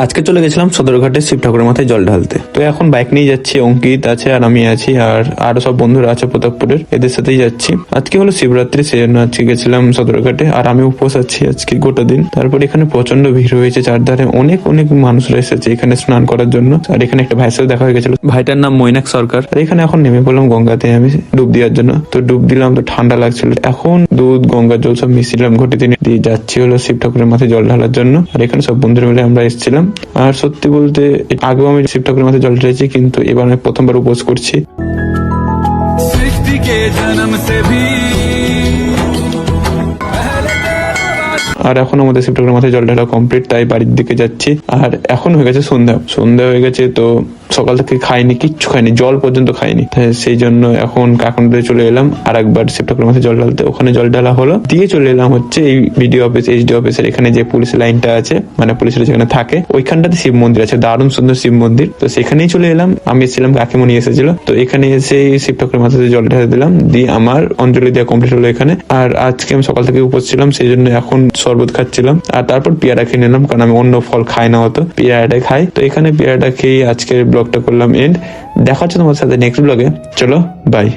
আজকে চলে গেছিলাম সদরঘাটে শিব ঠাকুরের মাথায় জল ঢালতে। তো এখন বাইক নিয়ে যাচ্ছি, অঙ্কিত আছে আর আমি আছি, আর আরো সব বন্ধুরা আছে প্রতাপপুরের, এদের সাথেই যাচ্ছি। আজকে হলো শিবরাত্রি, সেই জন্য আজকে গেছিলাম সদরঘাটে, আর আমি উপোস আছি আজকে গোটা দিন। তারপর এখানে প্রচন্ড ভিড় হয়েছে, চারধারে অনেক অনেক মানুষরা এসেছে এখানে স্নান করার জন্য। আর এখানে একটা ভাইয়ের সাথে দেখা হয়ে গেছিল, ভাইটার নাম মৈনাক সরকার। আর এখানে এখন নেমে পড়লাম গঙ্গাতে আমি ডুব দেওয়ার জন্য। তো ডুব দিলাম, তো ঠান্ডা লাগছিল। এখন দুধ গঙ্গার জল সব মিশিলাম ঘটিতে দিয়ে যাচ্ছি হলো শিব ঠাকুরের মাথায় জল ঢালার জন্য। আর এখানে সব বন্ধুরা মিলে আমরা এসেছিলাম। আর সত্যি বলতে আগেও আমি শিব ঠাকুরের মাথায় জল ঢেলেছি, কিন্তু এবার আমি প্রথমবার উপোস করছি। আর এখন আমাদের শিব ঠাকুরের মাথায় জল ঢালা কমপ্লিট, তাই বাড়ির দিকে যাচ্ছি। আর এখন হয়ে গেছে সন্ধ্যা হয়ে গেছে, তো সকাল থেকে খাইনি, কিচ্ছু খাইনি, জল পর্যন্ত খাইনি। সেই জন্য এখন কাকুনদের চলে এলাম আর একবার শিব ঠাকুরের মাথায় জল ঢালতে। ওখানে জল ঢালা হলো, দিয়ে চলে এলাম হচ্ছে এই বিডিও অফিস, এইচডি অফিসের এখানে যে পুলিশ লাইনটা আছে, মানে পুলিশের যেখানে থাকে, ওইখানটাতে শিব মন্দির আছে, দারুণ সুন্দর শিব মন্দির। তো সেখানেই চলে এলাম, আমি এসেছিলাম, কাকিমণি এসেছিল। তো এখানে এসে শিব ঠাকুরের মাথাতে জল ঢেলে দিলাম, দিয়ে আমার অঞ্জলি দেওয়া কমপ্লিট হলো এখানে। আর আজকে আমি সকাল থেকে উপোস ছিলাম, সেই জন্য এখন শরবত খাচ্ছিলাম। আর তারপর পেয়ারা খেয়ে নিলাম, কারণ আমি অন্য ফল খাই না, অত পেয়ারাটাই খাই। তো এখানে পেয়ারাটা খেয়ে আজকের ব্লগটা করলাম এন্ড। দেখা হচ্ছে তোমার সাথে নেক্সট ব্লগে। চলো, বাই।